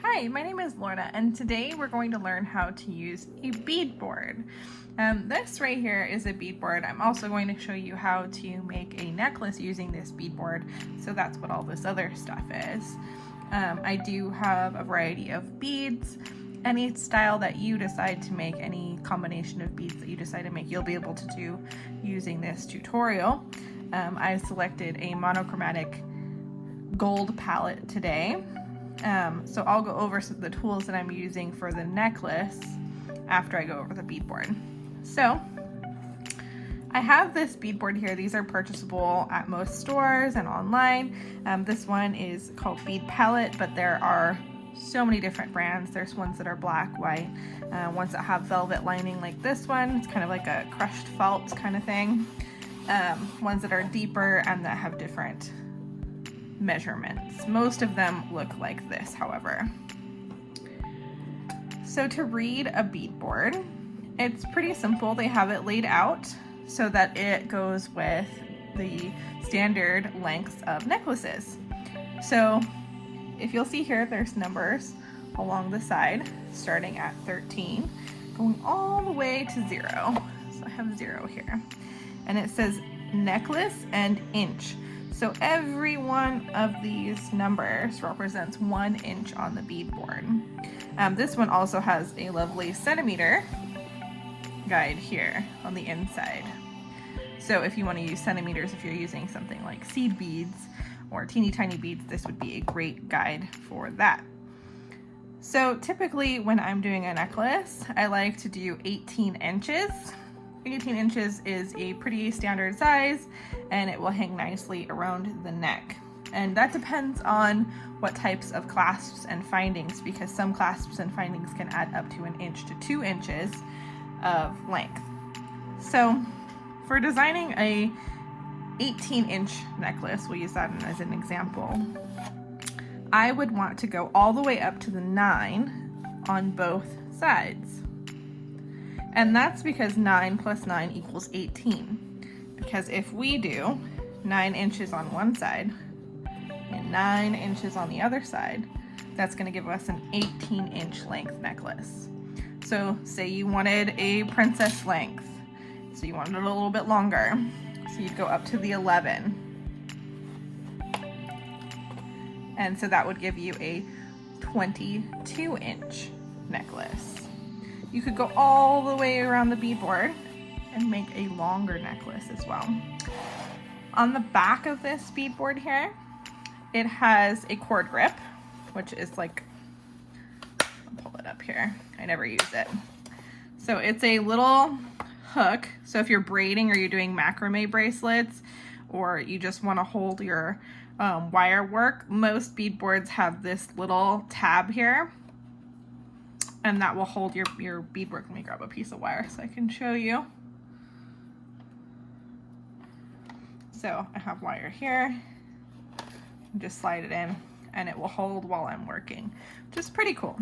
Hi, my name is Lorna, and today we're going to learn how to use a bead board. This right here is a bead board. I'm also going to show you how to make a necklace using this bead board, so that's what all this other stuff is. I do have a variety of beads. Any style that you decide to make, any combination of beads that you decide to make, you'll be able to do using this tutorial. I selected a monochromatic gold palette today. So I'll go over some of the tools that I'm using for the necklace after I go over the bead board. So I have this bead board here. These are purchasable at most stores and online. This one is called Bead Palette, but there are so many different brands. There's ones that are black, white, ones that have velvet lining like this one. It's kind of like a crushed felt kind of thing. Ones that are deeper and that have different measurements. Most of them look like this, however. So to read a bead board, it's pretty simple. They have it laid out so that it goes with the standard lengths of necklaces. So if you'll see here, there's numbers along the side starting at 13 going all the way to 0. So I have 0 here, and it says necklace and inch. So every one of these numbers represents 1 inch on the bead board. This one also has a lovely centimeter guide here on the inside. So if you want to use centimeters, if you're using something like seed beads or teeny tiny beads, this would be a great guide for that. So typically when I'm doing a necklace, I like to do 18 inches. 18 inches is a pretty standard size, and it will hang nicely around the neck. And that depends on what types of clasps and findings, because some clasps and findings can add up to 1 inch to 2 inches of length. So for designing a 18-inch necklace, we'll use that as an example, I would want to go all the way up to the 9 on both sides. And that's because 9 plus 9 equals 18. Because if we do 9 inches on one side and 9 inches on the other side, that's going to give us an 18-inch length necklace. So say you wanted a princess length, so you wanted it a little bit longer, so you'd go up to the 11. And so that would give you a 22-inch necklace. You could go all the way around the bead board and make a longer necklace as well. On the back of this bead board here, it has a cord grip, which is like, I'll pull it up here. I never use it. So it's a little hook. So if you're braiding or you're doing macrame bracelets, or you just want to hold your wire work, most bead boards have this little tab here, and that will hold your beadwork. Let me grab a piece of wire so I can show you. So I have wire here, just slide it in and it will hold while I'm working, which is pretty cool.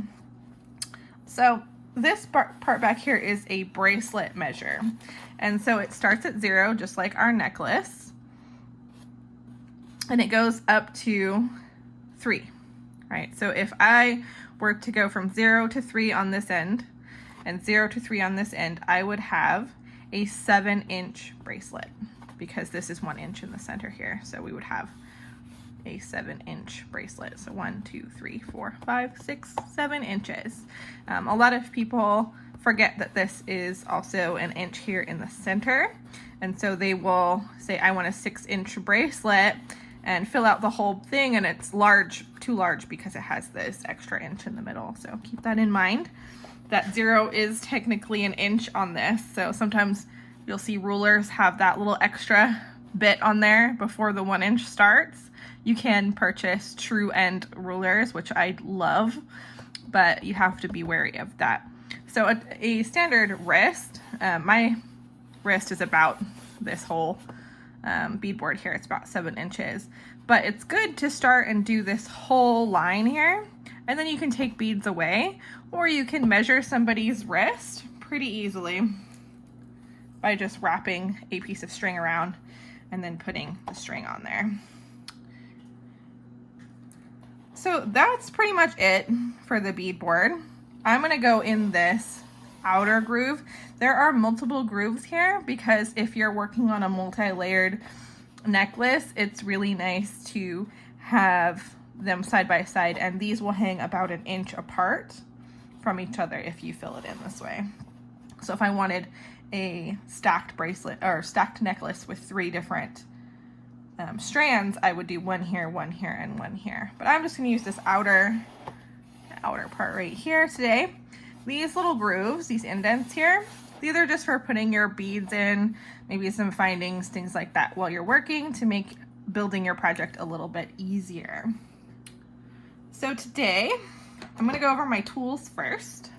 So this part back here is a bracelet measure. And so it starts at 0, just like our necklace, and it goes up to 3, right? So if I were to go from 0 to 3 on this end and 0 to 3 on this end, I would have a 7-inch bracelet, because this is 1 inch in the center here. So we would have a 7-inch bracelet. So 1, 2, 3, 4, 5, 6, 7 inches. A lot of people forget that this is also 1 inch here in the center. And so they will say, I want a 6-inch bracelet, and fill out the whole thing, and it's large, too large, because it has this extra inch in the middle. So keep that in mind, that 0 is technically 1 inch on this. So sometimes you'll see rulers have that little extra bit on there before the 1 inch starts. You can purchase true end rulers, which I love, but you have to be wary of that. So a standard wrist, my wrist is about this whole bead board here. It's about 7 inches, but it's good to start and do this whole line here, and then you can take beads away, or you can measure somebody's wrist pretty easily by just wrapping a piece of string around and then putting the string on there. So that's pretty much it for the bead board. I'm gonna go in this outer groove. There are multiple grooves here because if you're working on a multi-layered necklace, it's really nice to have them side by side, and these will hang about 1 inch apart from each other if you fill it in this way. So if I wanted a stacked bracelet or stacked necklace with 3 different strands, I would do 1 here, 1 here, and 1 here. But I'm just going to use this outer part right here today. These little grooves, these indents here, these are just for putting your beads in, maybe some findings, things like that while you're working to make building your project a little bit easier. So today, I'm going to go over my tools first.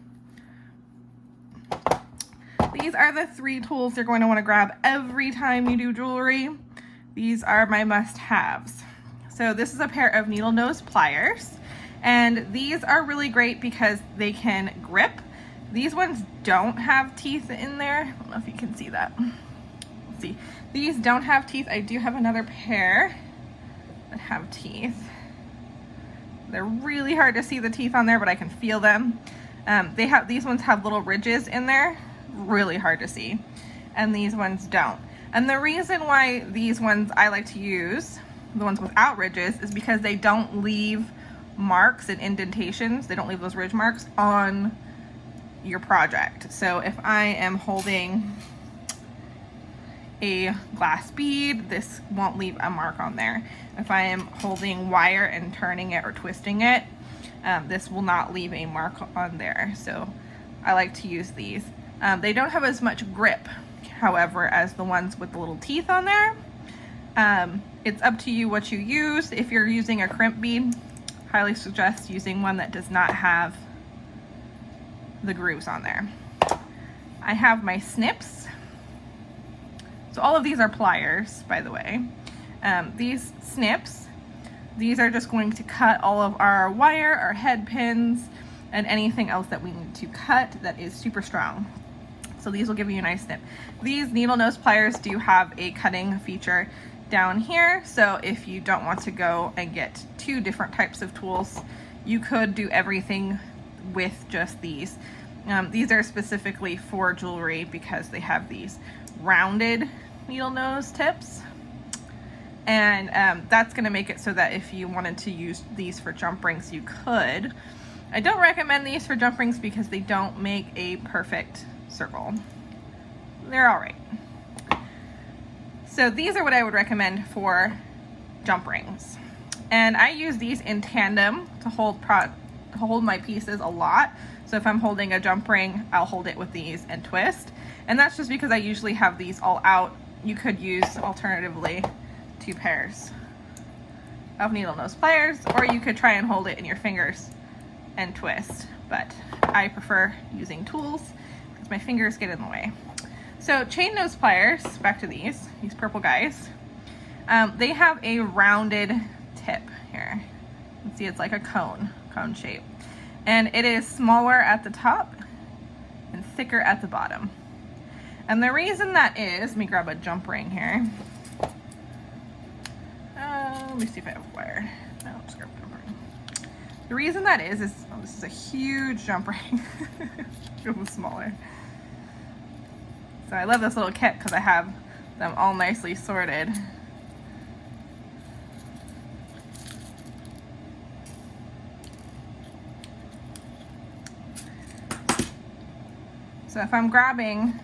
These are the 3 tools you're going to want to grab every time you do jewelry. These are my must-haves. So this is a pair of needle nose pliers, and these are really great because they can grip. These ones don't have teeth in there. I don't know if you can see that. Let's see. These don't have teeth. I do have another pair that have teeth. They're really hard to see the teeth on there, but I can feel them. These ones have little ridges in there, really hard to see, and these ones don't. And the reason why these ones I like to use, the ones without ridges, is because they don't leave marks and indentations. They don't leave those ridge marks on your project. So if I am holding a glass bead, this won't leave a mark on there. If I am holding wire and turning it or twisting it, this will not leave a mark on there. So I like to use these. They don't have as much grip, however, as the ones with the little teeth on there. It's up to you what you use. If you're using a crimp bead, highly suggest using one that does not have the grooves on there. I have my snips. So all of these are pliers, by the way. These snips, these are just going to cut all of our wire, our head pins, and anything else that we need to cut that is super strong. So these will give you a nice snip. These needle nose pliers do have a cutting feature down here. So if you don't want to go and get 2 different types of tools, you could do everything with just these. These are specifically for jewelry because they have these rounded needle nose tips. And that's gonna make it so that if you wanted to use these for jump rings, you could. I don't recommend these for jump rings because they don't make a perfect circle. They're all right. So these are what I would recommend for jump rings. And I use these in tandem to hold my pieces a lot. So if I'm holding a jump ring, I'll hold it with these and twist. And that's just because I usually have these all out. You could use alternatively 2 pairs of needle nose pliers, or you could try and hold it in your fingers and twist. But I prefer using tools because my fingers get in the way. So chain nose pliers, back to these purple guys. They have a rounded tip here. You can see it's like a cone shape. And it is smaller at the top and thicker at the bottom. And the reason that is, let me grab a jump ring here. Let me see if I have wire. No, I'll just grab a jump ring. The reason that is oh, this is a huge jump ring. It was smaller. So I love this little kit because I have them all nicely sorted. So if I'm grabbing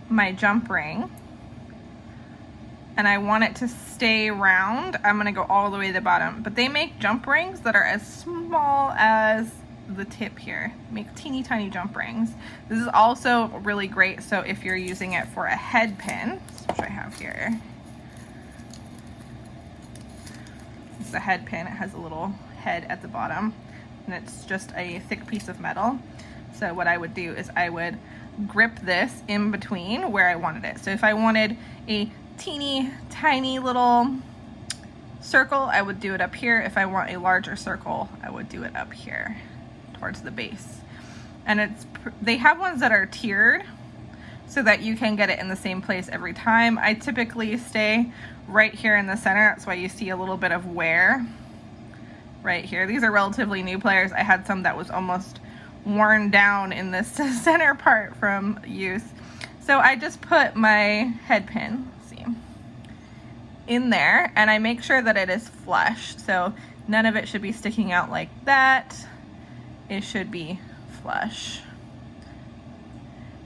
my jump ring and I want it to stay round, I'm gonna go all the way to the bottom. But they make jump rings that are as small as the tip here. Make teeny tiny jump rings. This is also really great, so if you're using it for a head pin, which I have here. This is a head pin. It has a little head at the bottom, and it's just a thick piece of metal. So what I would do is I would grip this in between where I wanted it. So if I wanted a teeny tiny little circle, I would do it up here. If I want a larger circle, I would do it up here towards the base. And they have ones that are tiered so that you can get it in the same place every time. I typically stay right here in the center. That's why you see a little bit of wear right here. These are relatively new pliers. I had some that was almost worn down in this center part from use. So I just put my head pin, let's see, in there, and I make sure that it is flush. So none of it should be sticking out like that. It should be flush.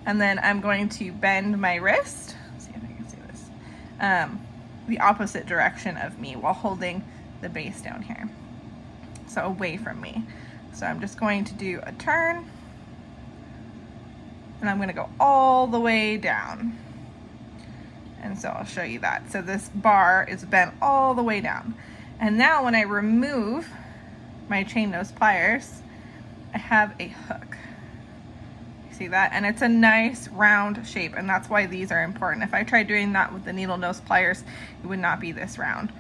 And then I'm going to bend my wrist, let's see if I can see this, the opposite direction of me while holding the base down here, so away from me. So I'm just going to do a turn, and I'm going to go all the way down. And so I'll show you that. So this bar is bent all the way down. And now when I remove my chain nose pliers, I have a hook. You see that? And it's a nice round shape, and that's why these are important. If I tried doing that with the needle nose pliers, it would not be this round.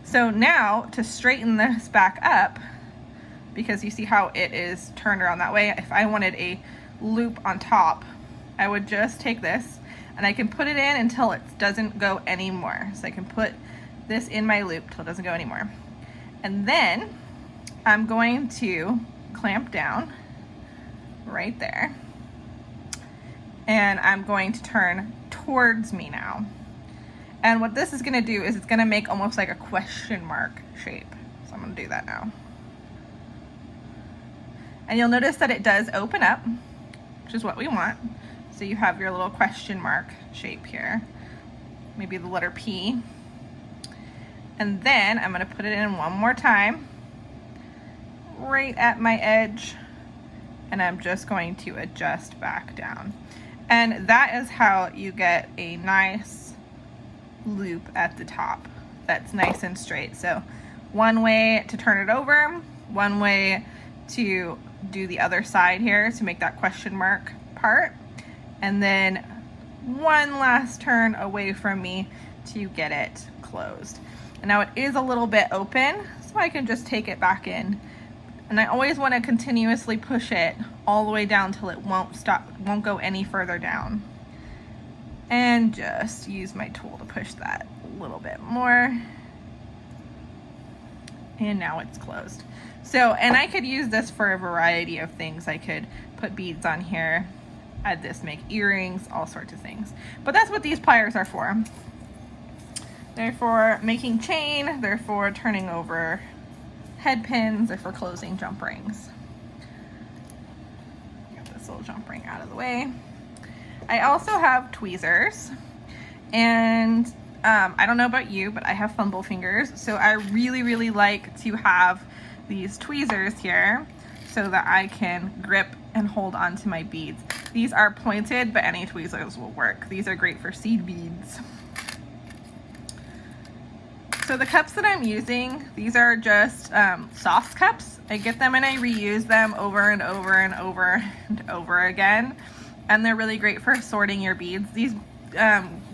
So now to straighten this back up, because you see how it is turned around that way, if I wanted a loop on top, I would just take this and I can put it in until it doesn't go anymore. So I can put this in my loop till it doesn't go anymore. And then I'm going to clamp down right there. And I'm going to turn towards me now. And what this is gonna do is it's gonna make almost like a question mark shape. So I'm gonna do that now. And you'll notice that it does open up, which is what we want. So you have your little question mark shape here, maybe the letter P. And then I'm gonna put it in one more time, right at my edge, and I'm just going to adjust back down. And that is how you get a nice loop at the top that's nice and straight. So one way to turn it over, one way to do the other side here to make that question mark part, and then one last turn away from me to get it closed. And now it is a little bit open, so I can just take it back in. And I always want to continuously push it all the way down till it won't stop, won't go any further down. And just use my tool to push that a little bit more. And now it's closed. So, and I could use this for a variety of things. I could put beads on here, add this, make earrings, all sorts of things. But that's what these pliers are for. They're for making chain, they're for turning over head pins, they're for closing jump rings. Get this little jump ring out of the way. I also have tweezers, and I don't know about you, but I have fumble fingers, so I really like to have these tweezers here so that I can grip and hold onto my beads. These are pointed, but any tweezers will work. These are great for seed beads. So the cups that I'm using, these are just soft cups. I get them and I reuse them over and over and over and over again. And they're really great for sorting your beads. These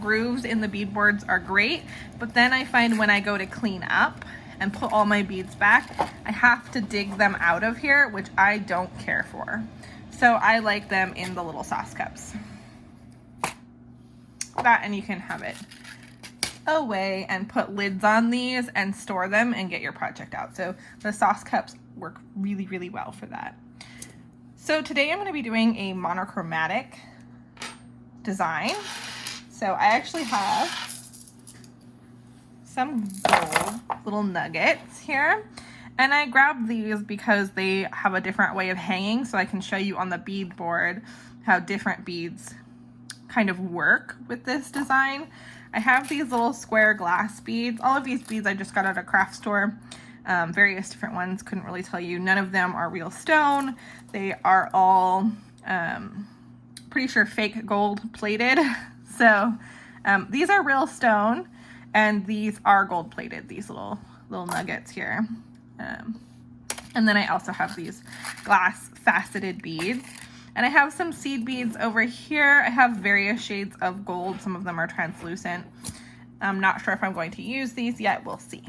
grooves in the bead boards are great, but then I find when I go to clean up and put all my beads back, I have to dig them out of here, which I don't care for. So I like them in the little sauce cups. That, and you can have it away and put lids on these and store them and get your project out. So the sauce cups work really well for that. So today I'm going to be doing a monochromatic design. So I actually have some gold little nuggets here, and I grabbed these because they have a different way of hanging, so I can show you on the bead board how different beads kind of work with this design. I have these little square glass beads. All of these beads I just got at a craft store. Various different ones, couldn't really tell you. None of them are real stone. They are all pretty sure fake gold plated. So these are real stone, and these are gold plated, these little nuggets here. And then I also have these glass faceted beads. And I have some seed beads over here. I have various shades of gold. Some of them are translucent. I'm not sure if I'm going to use these yet. We'll see.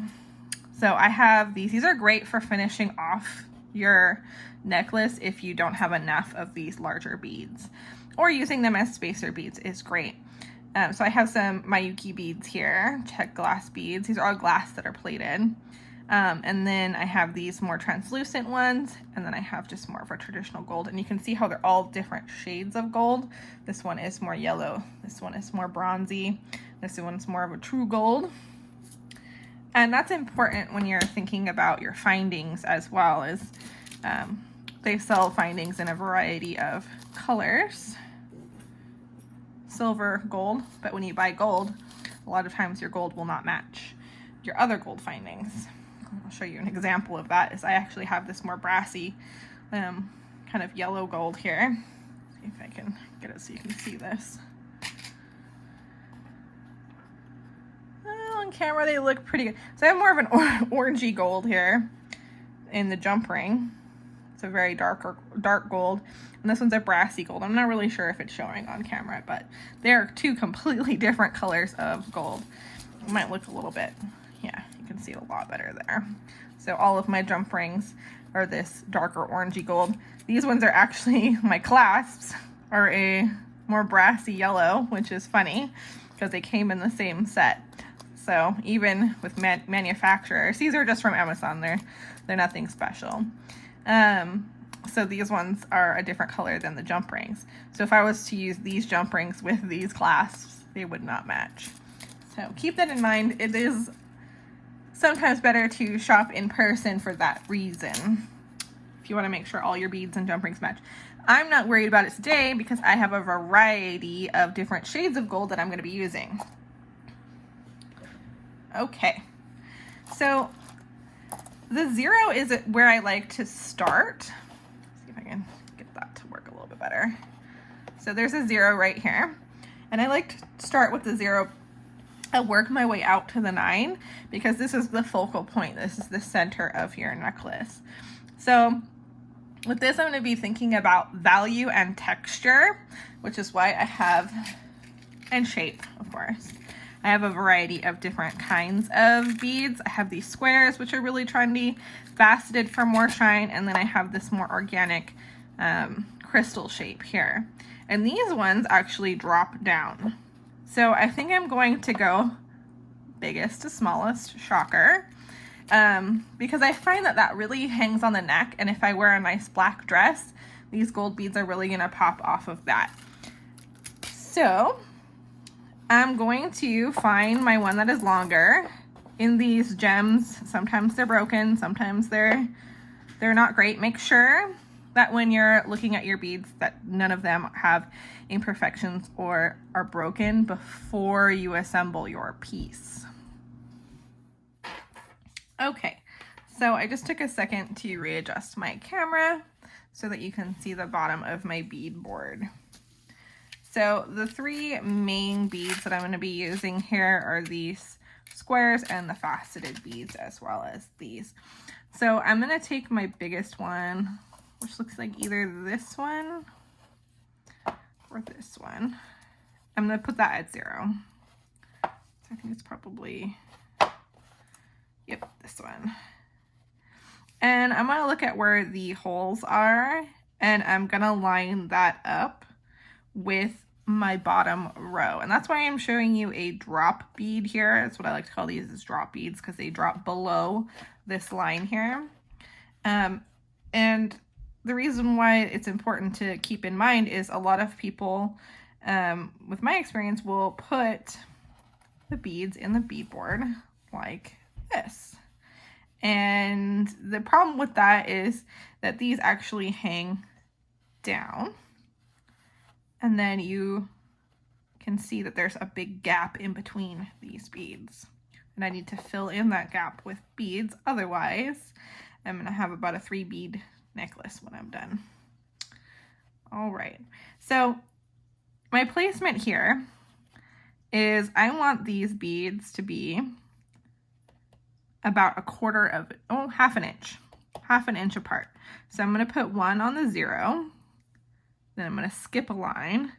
So I have these. These are great for finishing off your necklace if you don't have enough of these larger beads. Or using them as spacer beads is great. So I have some Miyuki beads here. Check glass beads. These are all glass that are plated. And then I have these more translucent ones, and then I have just more of a traditional gold. And you can see how they're all different shades of gold. This one is more yellow. This one is more bronzy. This one's more of a true gold. And that's important when you're thinking about your findings as well, as they sell findings in a variety of colors. Silver, gold, but when you buy gold, a lot of times your gold will not match your other gold findings. I'll show you an example of that. Is I actually have this more brassy kind of yellow gold here. See if I can get it so you can see this. On camera they look pretty good. So I have more of an orangey gold here in the jump ring. It's a very dark gold, and this one's a brassy gold. I'm not really sure if it's showing on camera, but they're two completely different colors of gold. It might look a little bit, yeah, you can see it a lot better there. So all of my jump rings are this darker orangey gold. These ones are actually, my clasps are a more brassy yellow, which is funny because they came in the same set. So even with manufacturers, these are just from Amazon, they're nothing special. So these ones are a different color than the jump rings. So if I was to use these jump rings with these clasps, they would not match. So keep that in mind. It is sometimes better to shop in person for that reason, if you want to make sure all your beads and jump rings match. I'm not worried about it today because I have a variety of different shades of gold that I'm going to be using. Okay, so the 0 is where I like to start. Let's see if I can get that to work a little bit better. So there's a 0 right here, and I like to start with the 0 and work my way out to the 9 because this is the focal point. This is the center of your necklace. So with this, I'm going to be thinking about value and texture, which is why I have, and shape, of course. I have a variety of different kinds of beads. I have these squares, which are really trendy, faceted for more shine, and then I have this more organic crystal shape here. And these ones actually drop down. So I think I'm going to go biggest to smallest, shocker, because I find that that really hangs on the neck, and if I wear a nice black dress, these gold beads are really gonna pop off of that. So I'm going to find my one that is longer in these gems. Sometimes they're broken, sometimes they're not great. Make sure that when you're looking at your beads that none of them have imperfections or are broken before you assemble your piece. Okay, so I just took a second to readjust my camera so that you can see the bottom of my bead board. So the 3 main beads that I'm going to be using here are these squares and the faceted beads, as well as these. So I'm going to take my biggest one, which looks like either this one or this one. I'm going to put that at 0. So I think it's probably, yep, this one. And I'm going to look at where the holes are, and I'm going to line that up with my bottom row. And that's why I'm showing you a drop bead here. That's what I like to call these, is drop beads, because they drop below this line here. And the reason why it's important to keep in mind is a lot of people, with my experience, will put the beads in the bead board like this. And the problem with that is that these actually hang down. And then you can see that there's a big gap in between these beads. And I need to fill in that gap with beads. Otherwise, I'm going to have about a 3 bead necklace when I'm done. All right. So my placement here is I want these beads to be about half an inch apart. So I'm going to put one on the 0. Then I'm going to skip a line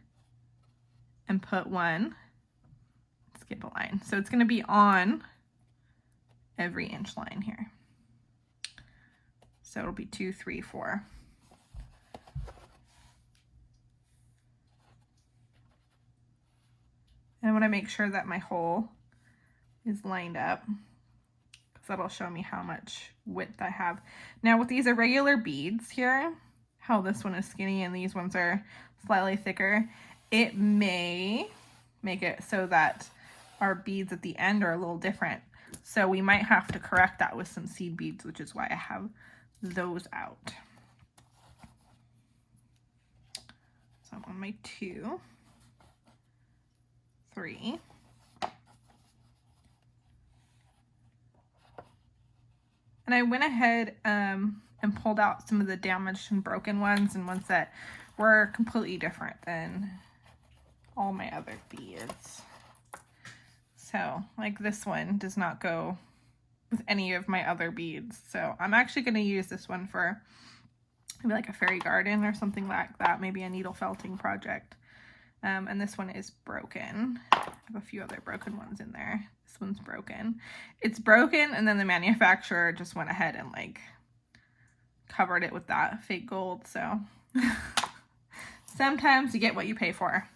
and put one, skip a line. So it's going to be on every inch line here. So it'll be 2, 3, 4. And I want to make sure that my hole is lined up, because that'll show me how much width I have. Now with these irregular beads here, how this one is skinny and these ones are slightly thicker, it may make it so that our beads at the end are a little different. So we might have to correct that with some seed beads, which is why I have those out. So I'm on my 2, 3. And I went ahead and pulled out some of the damaged and broken ones and ones that were completely different than all my other beads. So like this one does not go with any of my other beads. So I'm actually going to use this one for maybe like a fairy garden or something like that, maybe a needle felting project. And this one is broken. I have a few other broken ones in there. This one's broken. It's broken, and then the manufacturer just went ahead and like covered it with that fake gold. So sometimes you get what you pay for.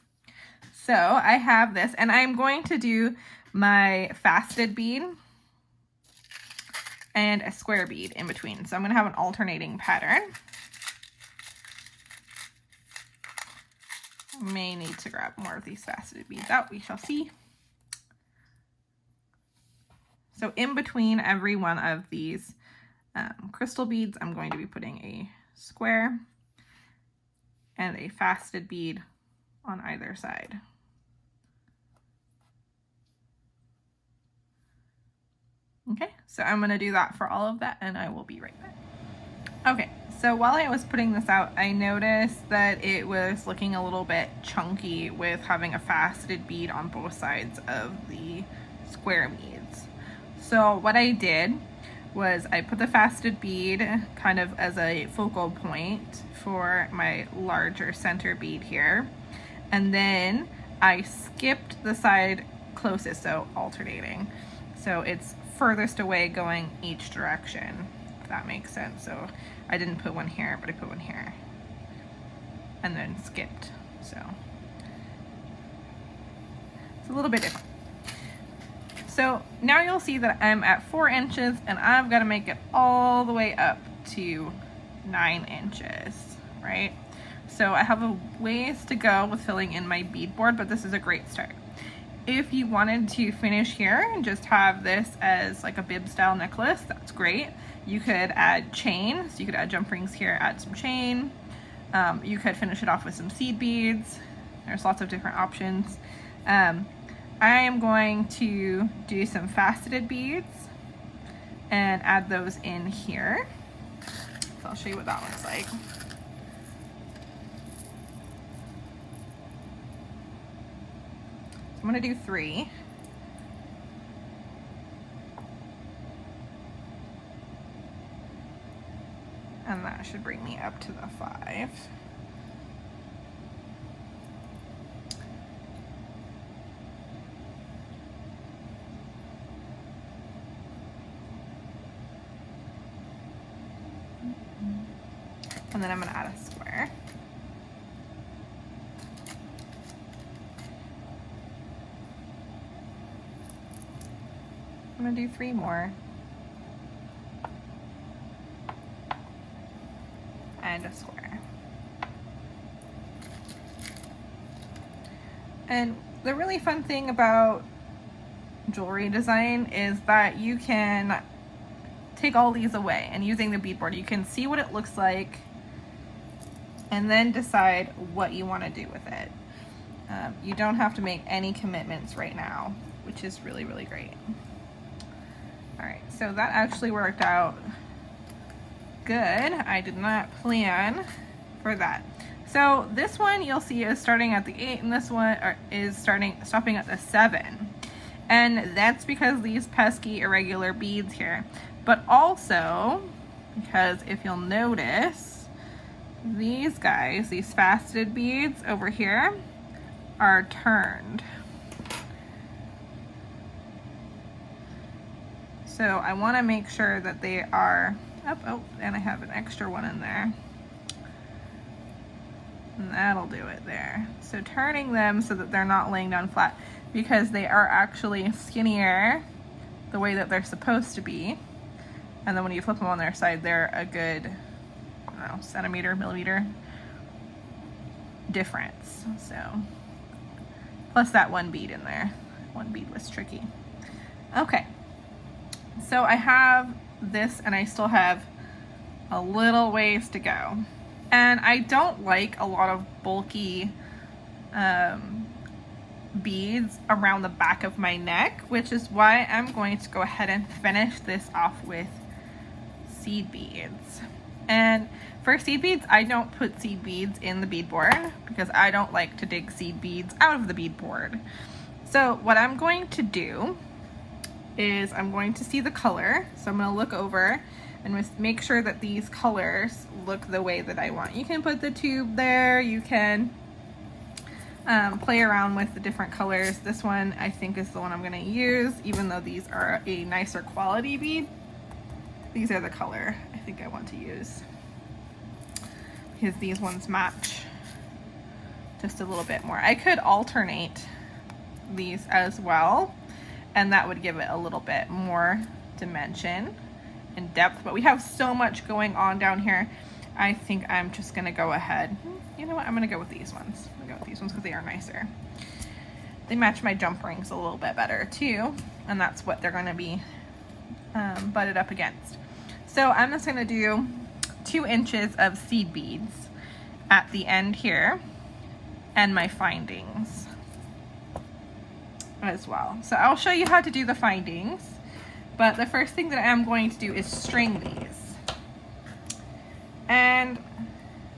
So I have this, and I'm going to do my faceted bead and a square bead in between. So I'm going to have an alternating pattern. May need to grab more of these faceted beads out, we shall see. So in between every one of these crystal beads, I'm going to be putting a square and a faceted bead on either side. Okay, so I'm going to do that for all of that, and I will be right back. Okay, so while I was putting this out, I noticed that it was looking a little bit chunky with having a faceted bead on both sides of the square beads. So what I did was I put the faceted bead kind of as a focal point for my larger center bead here, and then I skipped the side closest, so alternating. So it's furthest away going each direction, if that makes sense. So I didn't put one here, but I put one here and then skipped. So it's a little bit different. So now you'll see that I'm at 4 inches, and I've got to make it all the way up to 9 inches, right? So I have a ways to go with filling in my bead board, but this is a great start. If you wanted to finish here and just have this as like a bib style necklace, that's great. You could add chain, so you could add jump rings here, add some chain. You could finish it off with some seed beads. There's lots of different options. I am going to do some faceted beads and add those in here. So I'll show you what that looks like. I'm going to do 3. And that should bring me up to the 5. And then I'm going to add a square. I'm going to do 3 more. And a square. And the really fun thing about jewelry design is that you can take all these away, and using the bead board you can see what it looks like and then decide what you want to do with it. You don't have to make any commitments right now, which is really, really great. Alright, so that actually worked out good. I did not plan for that. So this one you'll see is starting at the 8, and this one is stopping at the 7. And that's because these pesky irregular beads here. But also because if you'll notice, these guys, these faceted beads over here, are turned. So I want to make sure that they are up. Oh, and I have an extra one in there. And that'll do it there. So turning them so that they're not laying down flat, because they are actually skinnier the way that they're supposed to be. And then when you flip them on their side, they're a good, I don't know, centimeter, millimeter difference. So, plus that one bead in there. One bead was tricky. Okay, so I have this and I still have a little ways to go. And I don't like a lot of bulky beads around the back of my neck, which is why I'm going to go ahead and finish this off with seed beads. And for seed beads, I don't put seed beads in the bead board because I don't like to dig seed beads out of the bead board. So what I'm going to do is I'm going to see the color. So I'm going to look over and make sure that these colors look the way that I want. You can put the tube there, you can play around with the different colors. This one I think is the one I'm going to use, even though these are a nicer quality bead. These are the color I think I want to use because these ones match just a little bit more. I could alternate these as well, and that would give it a little bit more dimension and depth, but we have so much going on down here. I think I'm just gonna go ahead. You know what? I'm gonna go with these ones. I'm gonna go with these ones because they are nicer. They match my jump rings a little bit better too, and that's what they're gonna be butted up against. So I'm just gonna do 2 inches of seed beads at the end here and my findings as well. So I'll show you how to do the findings, but the first thing that I'm going to do is string these. And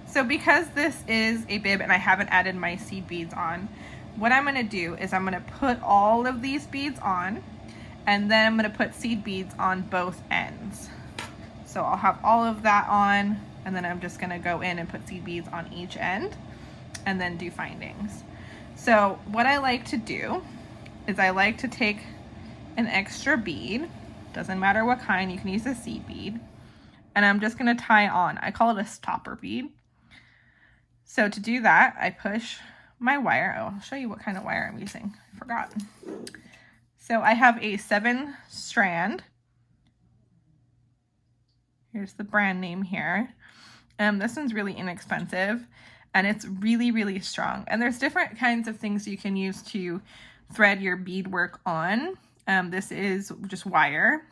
so because this is a bib and I haven't added my seed beads on, what I'm gonna do is I'm gonna put all of these beads on, and then I'm gonna put seed beads on both ends. So I'll have all of that on, and then I'm just gonna go in and put seed beads on each end and then do findings. So what I like to do is I like to take an extra bead, doesn't matter what kind, you can use a seed bead, and I'm just gonna tie on. I call it a stopper bead. So to do that, I push my wire. Oh, I'll show you what kind of wire I'm using. I forgot. So I have a 7 strand. Here's the brand name here. This one's really inexpensive and it's really, really strong. And there's different kinds of things you can use to thread your beadwork on. This is just wire,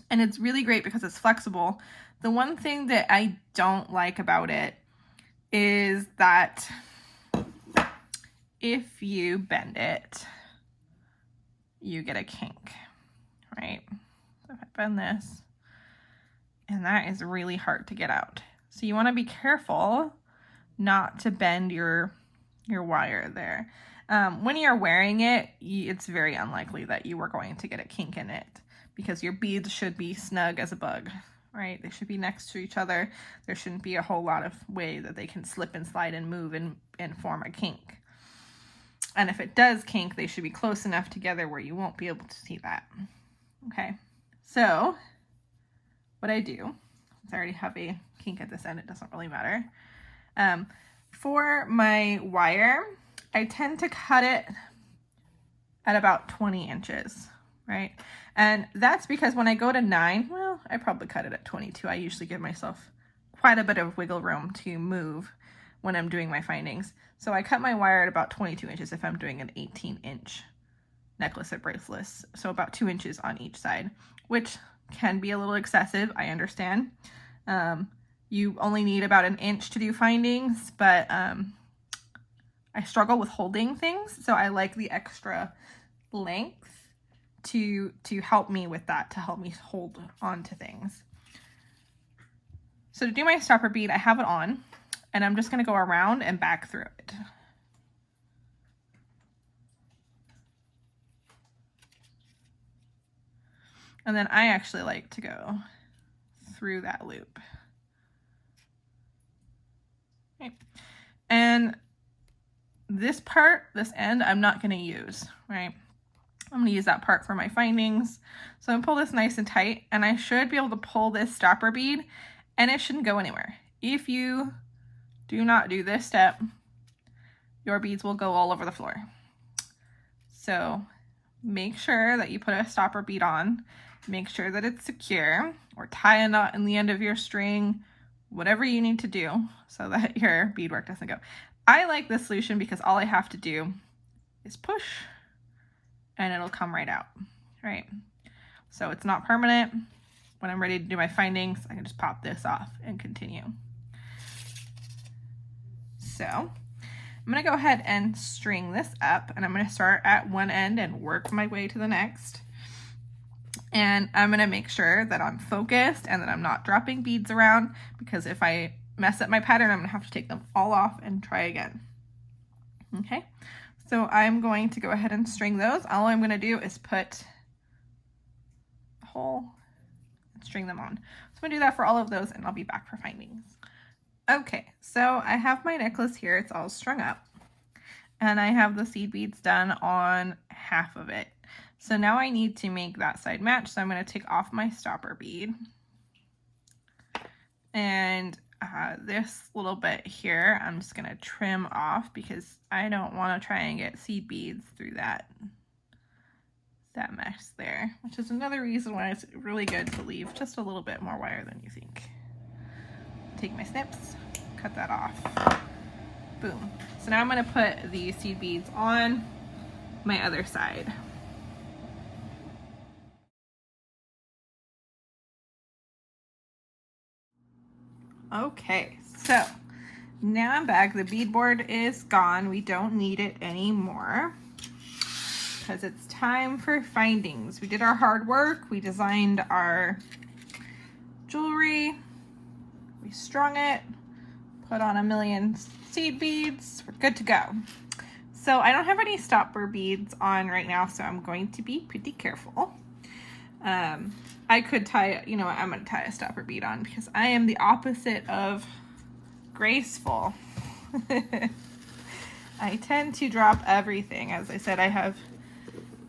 and it's really great because it's flexible. The one thing that I don't like about it is that if you bend it, you get a kink, right? So if I bend this, and that is really hard to get out. So you want to be careful not to bend your wire there. When you're wearing it, it's very unlikely that you are going to get a kink in it because your beads should be snug as a bug, right? They should be next to each other. There shouldn't be a whole lot of way that they can slip and slide and move and form a kink. And if it does kink, they should be close enough together where you won't be able to see that. Okay, so what I do, since I already have a kink at this end, it doesn't really matter. For my wire, I tend to cut it at about 20 inches, right? And that's because when I go to 9, well, I probably cut it at 22. I usually give myself quite a bit of wiggle room to move when I'm doing my findings. So I cut my wire at about 22 inches if I'm doing an 18-inch necklace or bracelet. So about 2 inches on each side, which can be a little excessive, I understand. You only need about 1 inch to do findings, but I struggle with holding things, so I like the extra length to help me with that, to help me hold on to things. So to do my stopper bead, I have it on, and I'm just going to go around and back through it. And then I actually like to go through that loop. Okay. And this part, this end, I'm not going to use, right? I'm going to use that part for my findings. So I'm going to pull this nice and tight, and I should be able to pull this stopper bead, and it shouldn't go anywhere. If you do not do this step, your beads will go all over the floor. So make sure that you put a stopper bead on, make sure that it's secure, or tie a knot in the end of your string, whatever you need to do so that your beadwork doesn't go. I like this solution because all I have to do is push and it'll come right out, right? So it's not permanent. When I'm ready to do my findings, I can just pop this off and continue. So I'm gonna go ahead and string this up, and I'm gonna start at one end and work my way to the next. And I'm gonna make sure that I'm focused and that I'm not dropping beads around, because if I mess up my pattern, I'm gonna have to take them all off and try again. Okay, so I'm going to go ahead and string those. All I'm gonna do is put a hole and string them on. So I'm gonna do that for all of those, and I'll be back for findings. Okay, so I have my necklace here. It's all strung up, and I have the seed beads done on half of it. So now I need to make that side match. So I'm going to take off my stopper bead, and this little bit here, I'm just going to trim off because I don't want to try and get seed beads through that mesh there, which is another reason why it's really good to leave just a little bit more wire than you think. Take my snips, cut that off, boom. So now I'm going to put the seed beads on my other side. Okay, so now I'm back. The bead board is gone. We don't need it anymore because it's time for findings. We did our hard work. We designed our jewelry. We strung it, put on a million seed beads. We're good to go. So I don't have any stopper beads on right now, so I'm going to be pretty careful. I could tie, you know what, I'm going to tie a stopper bead on because I am the opposite of graceful. I tend to drop everything. As I said, I have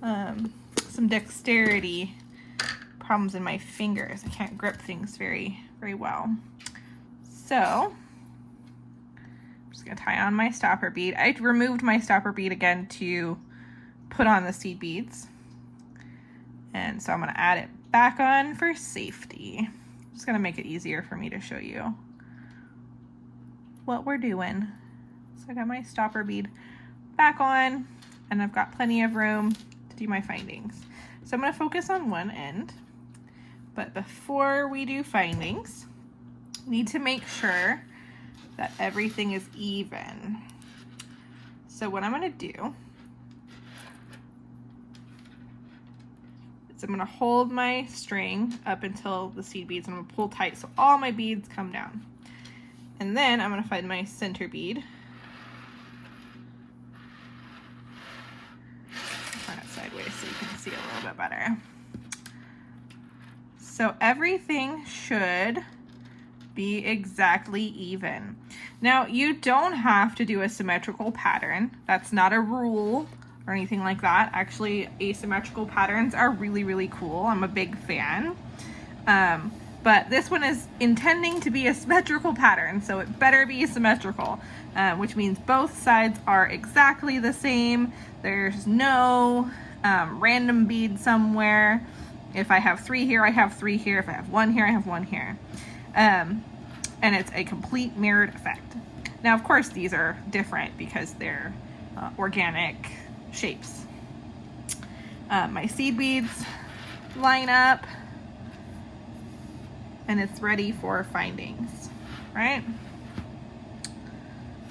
some dexterity problems in my fingers. I can't grip things very well. So I'm just going to tie on my stopper bead. I removed my stopper bead again to put on the seed beads. And so I'm going to add it back on for safety. I'm just going to make it easier for me to show you what we're doing. So I got my stopper bead back on, and I've got plenty of room to do my findings. So I'm going to focus on one end. But before we do findings, we need to make sure that everything is even. So what I'm going to do is I'm going to hold my string up until the seed beads, and I'm going to pull tight so all my beads come down. And then I'm going to find my center bead. Turn it sideways so you can see a little bit better. So everything should be exactly even. Now, you don't have to do a symmetrical pattern. That's not a rule or anything like that. Actually, asymmetrical patterns are really cool. I'm a big fan. But this one is intending to be a symmetrical pattern, so it better be symmetrical, which means both sides are exactly the same. There's no random bead somewhere. If I have 3 here, I have 3 here. If I have 1 here, I have 1 here. And it's a complete mirrored effect. Now, of course, these are different because they're organic shapes. My seed beads line up, and it's ready for findings, right?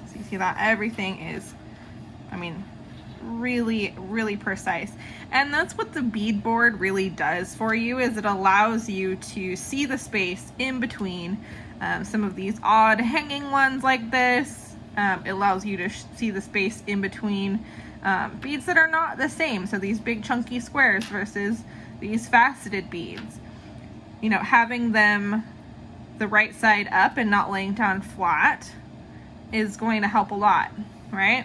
So you see that everything is, I mean, really precise. And that's what the bead board really does for you, is it allows you to see the space in between some of these odd hanging ones like this. It allows you to see the space in between beads that are not the same. So these big chunky squares versus these faceted beads. You know, having them the right side up and not laying down flat is going to help a lot, right?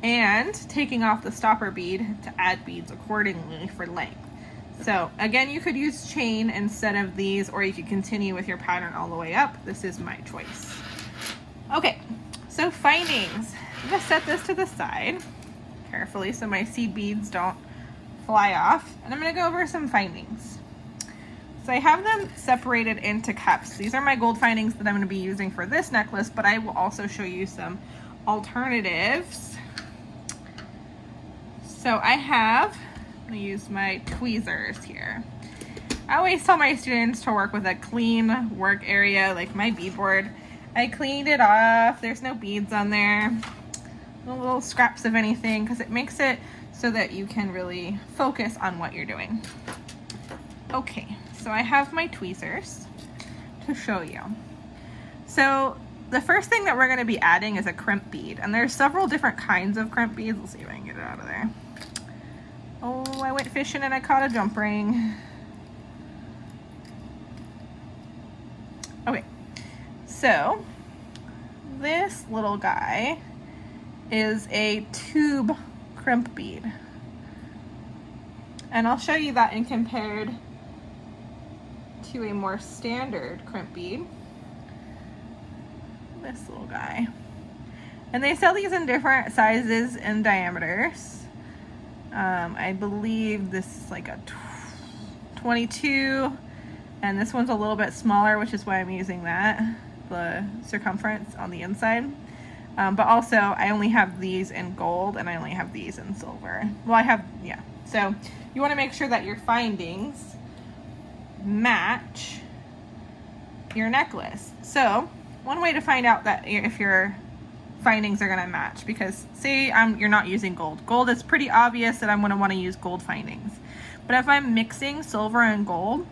And taking off the stopper bead to add beads accordingly for length. So again, you could use chain instead of these, or you could continue with your pattern all the way up. This is my choice. Okay, so findings. I'm gonna set this to the side carefully so my seed beads don't fly off, and I'm going to go over some findings. So I have them separated into cups. These are my gold findings that I'm going to be using for this necklace, but I will also show you some alternatives. So I'm going to use my tweezers here. I always tell my students to work with a clean work area, like my bead board. I cleaned it off. There's no beads on there. No little scraps of anything, because it makes it so that you can really focus on what you're doing. Okay, so I have my tweezers to show you. So the first thing that we're going to be adding is a crimp bead, and there's several different kinds of crimp beads. Let's see if I can get it out of there. Oh, I went fishing and I caught a jump ring. Okay, so this little guy is a tube crimp bead, and I'll show you that in compared to a more standard crimp bead. This little guy, and they sell these in different sizes and diameters. I believe this is like a 22, and this one's a little bit smaller, which is why I'm using that, the circumference on the inside. But also I only have these in gold and I only have these in silver. Well, yeah. So you want to make sure that your findings match your necklace. So one way to find out that if your findings are going to match, because say you're not using gold. Gold is pretty obvious that I'm going to want to use gold findings. But if I'm mixing silver and gold,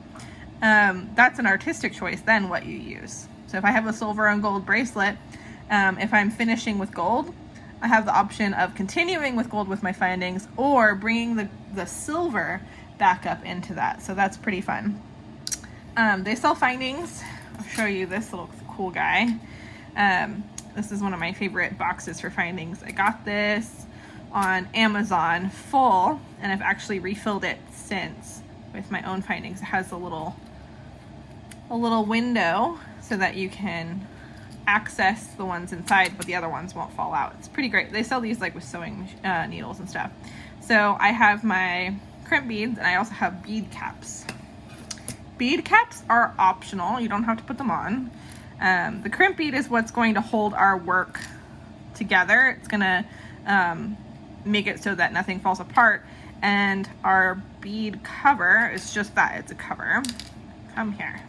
that's an artistic choice then what you use. So if I have a silver and gold bracelet, if I'm finishing with gold, I have the option of continuing with gold with my findings or bringing the silver back up into that. So that's pretty fun. They sell findings. I'll show you this little cool guy. This is one of my favorite boxes for findings. I got this on Amazon full, and I've actually refilled it since with my own findings. It has a little window so that you can access the ones inside, but the other ones won't fall out. It's pretty great. They sell these like with sewing needles and stuff. So I have my crimp beads, and I also have bead caps. Bead caps are optional. You don't have to put them on. The crimp bead is what's going to hold our work together. It's going to make it so that nothing falls apart. And our bead cover is just that. It's a cover. Come here.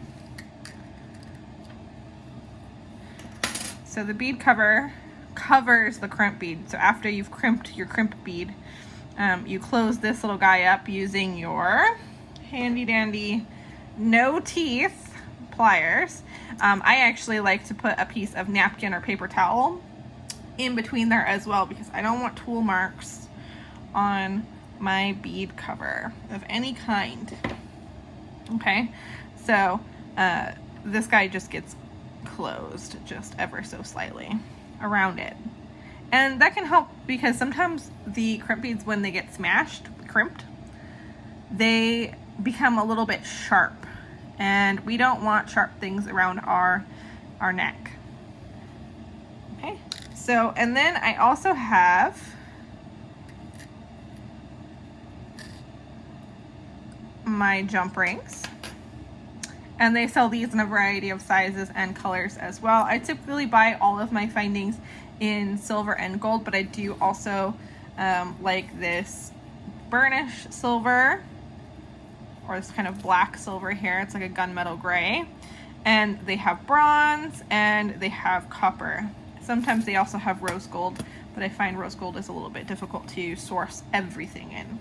So the bead cover covers the crimp bead. So after you've crimped your crimp bead, you close this little guy up using your handy dandy no teeth pliers. I actually like to put a piece of napkin or paper towel in between there as well, because I don't want tool marks on my bead cover of any kind. Okay, so this guy just gets closed just ever so slightly around it, and that can help because sometimes the crimp beads, when they get crimped, they become a little bit sharp, and we don't want sharp things around our neck. Okay, so, and then I also have my jump rings, and they sell these in a variety of sizes and colors as well. I typically buy all of my findings in silver and gold, but I do also like this burnish silver, or this kind of black silver here. It's like a gunmetal gray, and they have bronze and they have copper. Sometimes they also have rose gold, but I find rose gold is a little bit difficult to source everything in.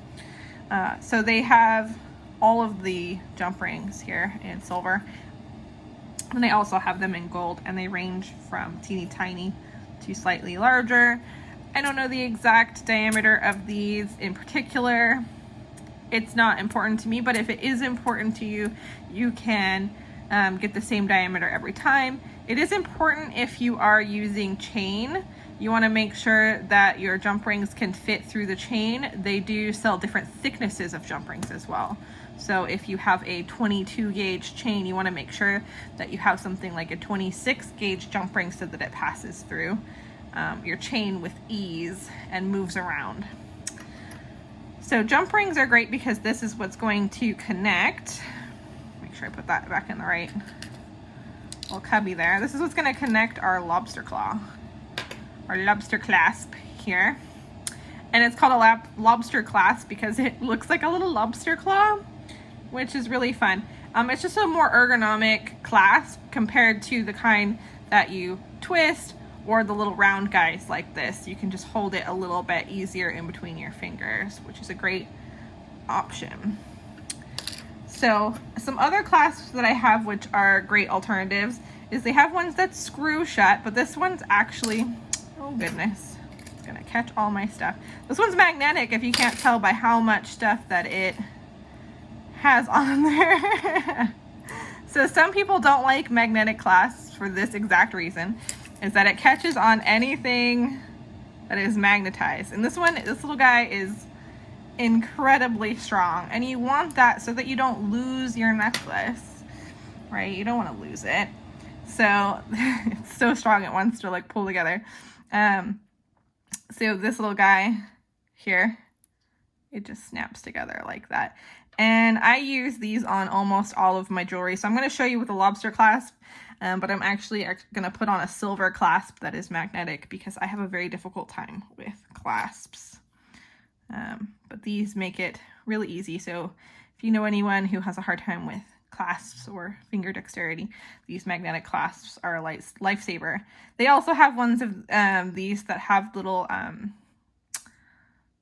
So they have all of the jump rings here in silver, and they also have them in gold, and they range from teeny tiny to slightly larger. I don't know the exact diameter of these in particular. It's not important to me, but if it is important to you, you can get the same diameter every time. It is important if you are using chain. You want to make sure that your jump rings can fit through the chain. They do sell different thicknesses of jump rings as well. So if you have a 22 gauge chain, you want to make sure that you have something like a 26 gauge jump ring so that it passes through your chain with ease and moves around. So jump rings are great because this is what's going to connect. Make sure I put that back in the right little cubby there. This is what's going to connect our lobster claw, our lobster clasp here. And it's called a lobster clasp because it looks like a little lobster claw, which is really fun. It's just a more ergonomic clasp compared to the kind that you twist, or the little round guys like this. You can just hold it a little bit easier in between your fingers, which is a great option. So some other clasps that I have, which are great alternatives, is they have ones that screw shut, but this one's actually, oh goodness, it's gonna catch all my stuff. This one's magnetic, if you can't tell by how much stuff that it has on there. So some people don't like magnetic clasps for this exact reason, is that it catches on anything that is magnetized. And this little guy is incredibly strong, and you want that so that you don't lose your necklace, right? You don't want to lose it. So it's so strong it wants to like pull together. So this little guy here, it just snaps together like that. And I use these on almost all of my jewelry. So I'm going to show you with a lobster clasp, but I'm actually going to put on a silver clasp that is magnetic because I have a very difficult time with clasps. But these make it really easy. So if you know anyone who has a hard time with clasps or finger dexterity, these magnetic clasps are a lifesaver. They also have ones of these that have little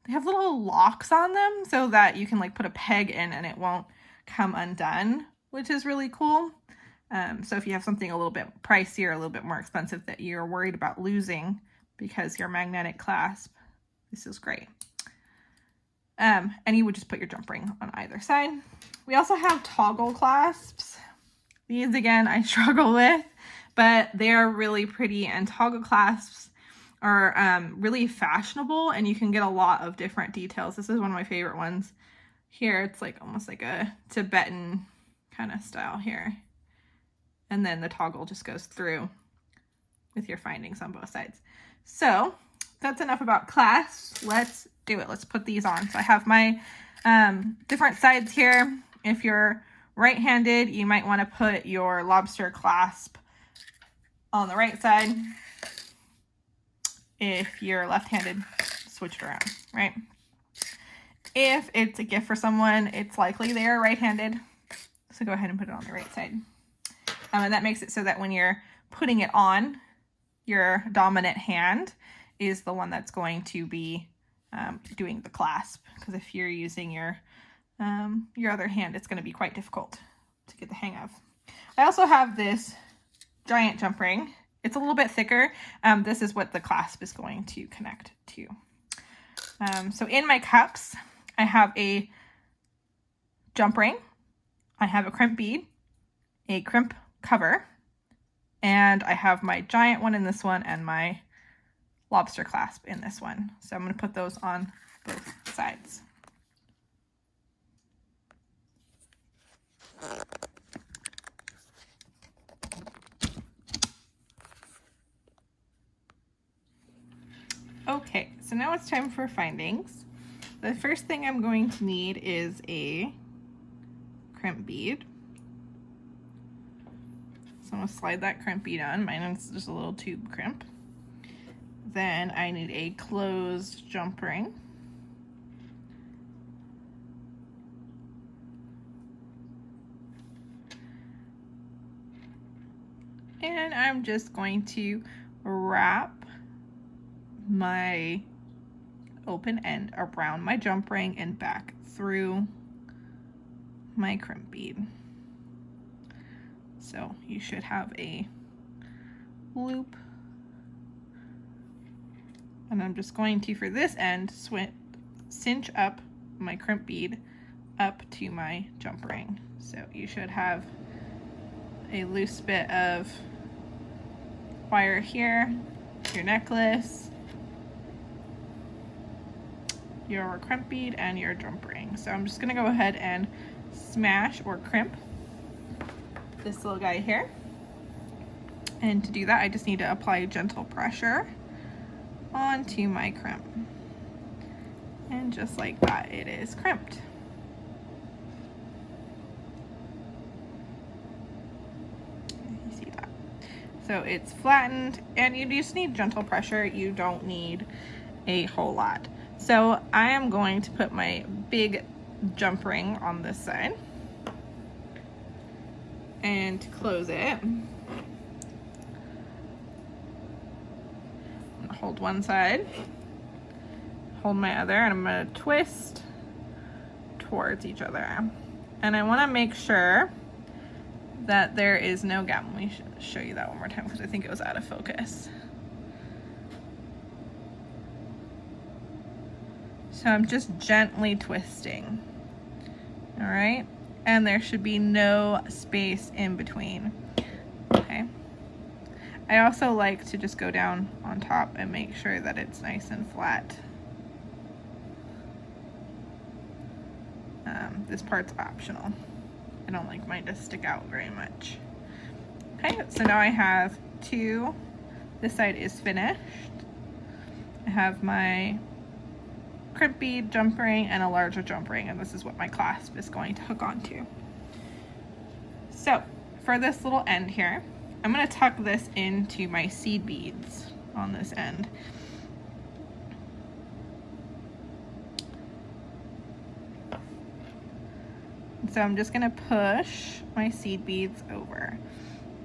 they have little locks on them so that you can like put a peg in and it won't come undone, which is really cool. So if you have something a little bit pricey or a little bit more expensive that you're worried about losing because your magnetic clasp, this is great. And you would just put your jump ring on either side. We also have toggle clasps. These again, I struggle with, but they are really pretty, and toggle clasps are really fashionable, and you can get a lot of different details. This is one of my favorite ones. Here, it's like almost like a Tibetan kind of style here. And then the toggle just goes through with your findings on both sides. So that's enough about clasps. Let's do it. Let's put these on. So I have my different sides here. If you're right-handed, you might want to put your lobster clasp on the right side. If you're left-handed, switch it around, right? If it's a gift for someone, it's likely they're right-handed, so go ahead and put it on the right side. And that makes it so that when you're putting it on, your dominant hand is the one that's going to be doing the clasp, because if you're using your other hand, it's going to be quite difficult to get the hang of. I also have this giant jump ring. It's a little bit thicker. This is what the clasp is going to connect to. So in my cups, I have a jump ring, I have a crimp bead, a crimp cover, and I have my giant one in this one and my lobster clasp in this one. So I'm going to put those on both sides. Okay, so now it's time for findings. The first thing I'm going to need is a crimp bead. So I'm going to slide that crimp bead on. Mine is just a little tube crimp. Then I need a closed jump ring. And I'm just going to wrap my open end around my jump ring and back through my crimp bead. So you should have a loop. And I'm just going to, for this end, cinch up my crimp bead up to my jump ring. So you should have a loose bit of wire here, your necklace, your crimp bead, and your jump ring. So I'm just gonna go ahead and smash or crimp this little guy here. And to do that, I just need to apply gentle pressure onto my crimp. And just like that, it is crimped. You see that? So it's flattened, and you just need gentle pressure. You don't need a whole lot. So I am going to put my big jump ring on this side and to close it, I'm gonna hold one side, hold my other, and I'm gonna twist towards each other. And I wanna make sure that there is no gap. Let me show you that one more time because I think it was out of focus. So I'm just gently twisting, all right? And there should be no space in between, okay? I also like to just go down on top and make sure that it's nice and flat. This part's optional. I don't like mine to stick out very much. Okay, so now I have two. This side is finished. I have my crimp bead jump ring and a larger jump ring, and this is what my clasp is going to hook onto. So for this little end here, I'm going to tuck this into my seed beads on this end. So I'm just going to push my seed beads over.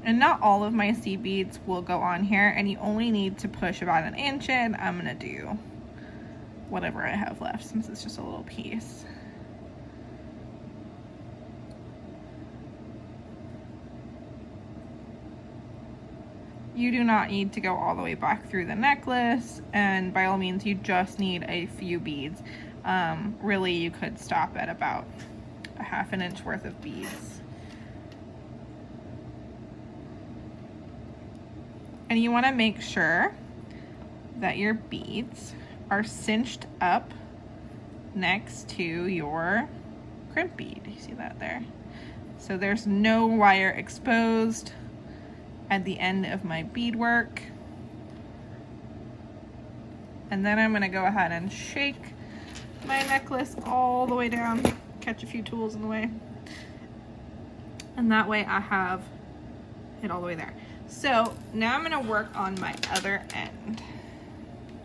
And not all of my seed beads will go on here, and you only need to push about 1 inch in. I'm going to do whatever I have left since it's just a little piece. You do not need to go all the way back through the necklace, and by all means you just need a few beads. Really, you could stop at about 1/2 inch worth of beads. And you want to make sure that your beads are cinched up next to your crimp bead. You see that there? So there's no wire exposed at the end of my beadwork. And then I'm going to go ahead and shake my necklace all the way down, catch a few tools in the way, and that way I have it all the way there. So now I'm going to work on my other end.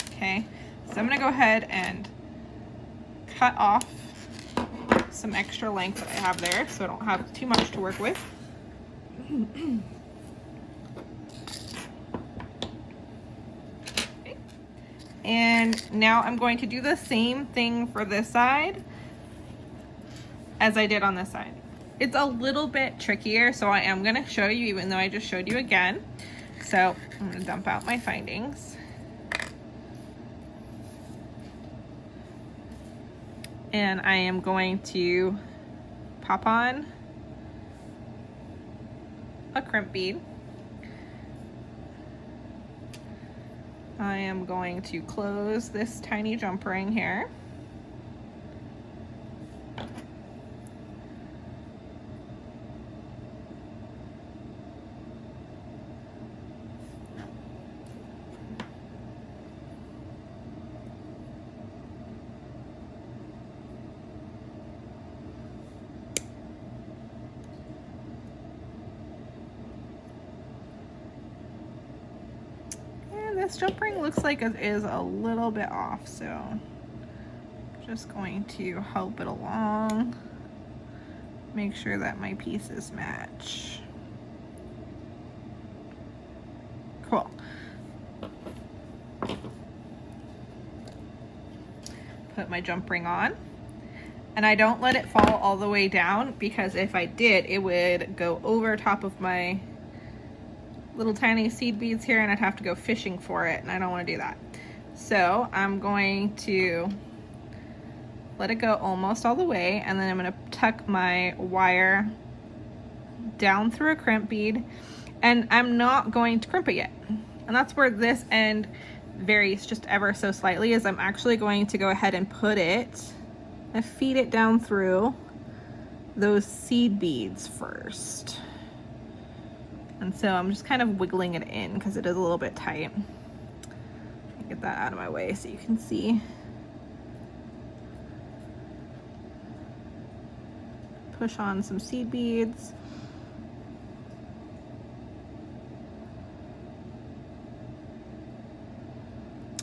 Okay, so I'm going to go ahead and cut off some extra length that I have there so I don't have too much to work with. Okay. And now I'm going to do the same thing for this side as I did on this side. It's a little bit trickier, so I am going to show you even though I just showed you again. So I'm going to dump out my findings. And I am going to pop on a crimp bead. I am going to close this tiny jump ring here. This jump ring looks like it is a little bit off, so I'm just going to help it along, make sure that my pieces match. Cool. Put my jump ring on, and I don't let it fall all the way down because if I did, it would go over top of my little tiny seed beads here and I'd have to go fishing for it, and I don't want to do that. So I'm going to let it go almost all the way, and then I'm going to tuck my wire down through a crimp bead, and I'm not going to crimp it yet. And that's where this end varies just ever so slightly, is I'm actually going to go ahead and put it and feed it down through those seed beads first. And so I'm just kind of wiggling it in because it is a little bit tight. Get that out of my way so you can see. push on some seed beads.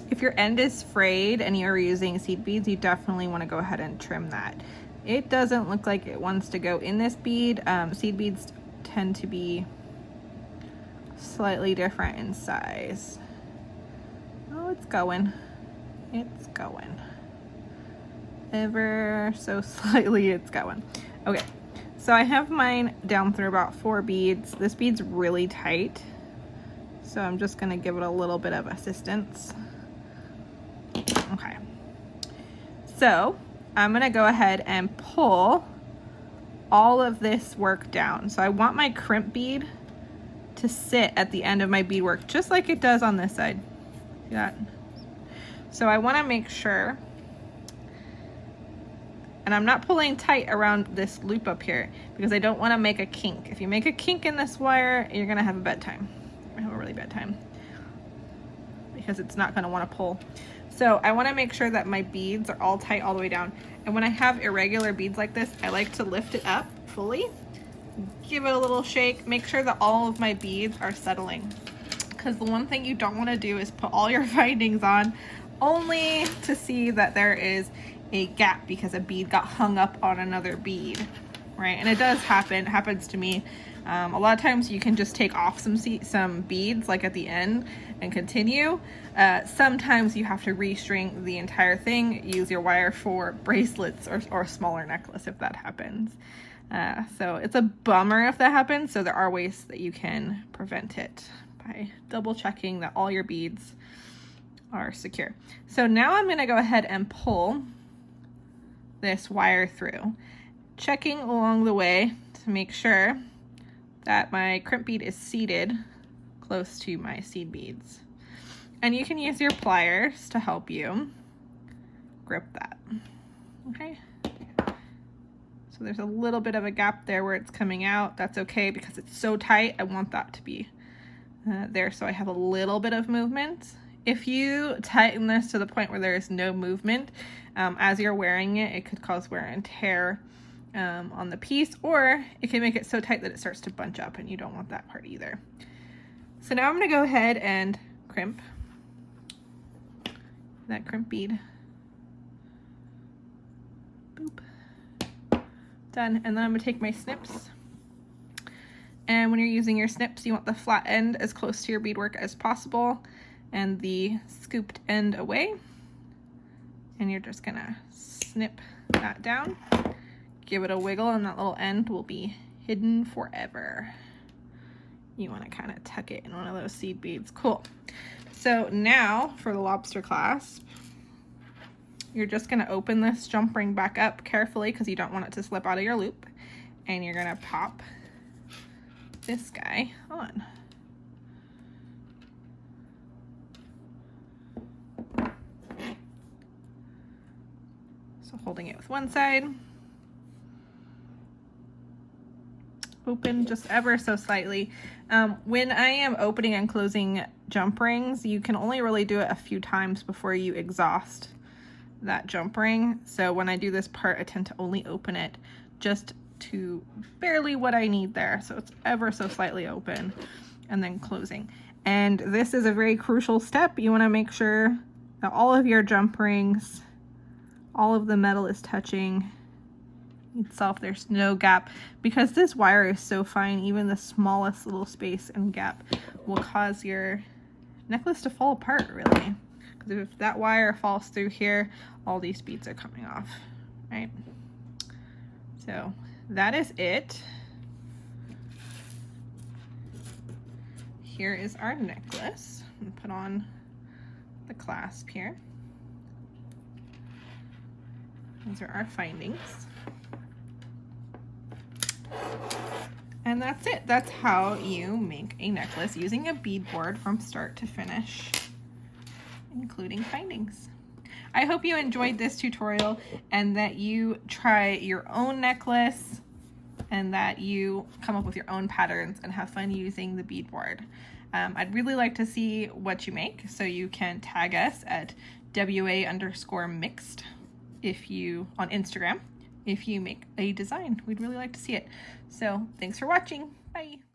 If your end is frayed and you're using seed beads, you definitely want to go ahead and trim that. It doesn't look like it wants to go in this bead. Seed beads tend to be slightly different in size. Oh, it's going. It's going. Ever so slightly, it's going. Okay, so I have mine down through about 4 beads. This bead's really tight, so I'm just gonna give it a little bit of assistance. Okay, so I'm gonna go ahead and pull all of this work down. So I want my crimp bead to sit at the end of my beadwork, just like it does on this side. See that? So I wanna make sure, and I'm not pulling tight around this loop up here because I don't wanna make a kink. If you make a kink in this wire, you're gonna have a bad time. You're gonna have a really bad time because it's not gonna wanna pull. So I wanna make sure that my beads are all tight all the way down. And when I have irregular beads like this, I like to lift it up fully, give it a little shake, make sure that all of my beads are settling. Because the one thing you don't wanna do is put all your findings on only to see that there is a gap because a bead got hung up on another bead, right? And it does happen, it happens to me. A lot of times you can just take off some beads like at the end and continue. Sometimes you have to restring the entire thing, use your wire for bracelets or smaller necklace if that happens. So it's a bummer if that happens. So there are ways that you can prevent it by double checking that all your beads are secure. So now I'm gonna go ahead and pull this wire through, checking along the way to make sure that my crimp bead is seated close to my seed beads. And you can use your pliers to help you grip that, okay? So there's a little bit of a gap there where it's coming out. That's okay because it's so tight. I want that to be there so I have a little bit of movement. If you tighten this to the point where there is no movement, as you're wearing it, it could cause wear and tear on the piece, or it can make it so tight that it starts to bunch up, and you don't want that part either. So now I'm going to go ahead and crimp that crimp bead. Boop. Done. And then I'm going to take my snips. And when you're using your snips, you want the flat end as close to your beadwork as possible and the scooped end away. And you're just going to snip that down. Give it a wiggle and that little end will be hidden forever. You want to kind of tuck it in one of those seed beads. Cool. So now for the lobster clasp, you're just going to open this jump ring back up carefully because you don't want it to slip out of your loop. And you're going to pop this guy on. So holding it with one side. Open just ever so slightly. When I am opening and closing jump rings, you can only really do it a few times before you exhaust that jump ring. So when I do this part, I tend to only open it just to barely what I need there. So it's ever so slightly open and then closing. And this is a very crucial step. You want to make sure that all of your jump rings, all of the metal is touching itself. There's no gap because this wire is so fine. Even the smallest little space and gap will cause your necklace to fall apart, really, because if that wire falls through here, all these beads are coming off, right? So that is it. Here is our necklace. I'm gonna put on the clasp here. These are our findings. And that's it. That's how you make a necklace using a bead board from start to finish, including findings. I hope you enjoyed this tutorial and that you try your own necklace and that you come up with your own patterns and have fun using the bead board. I'd really like to see what you make, so you can tag us at WA_mixed on Instagram if you make a design. We'd really like to see it. So thanks for watching. Bye.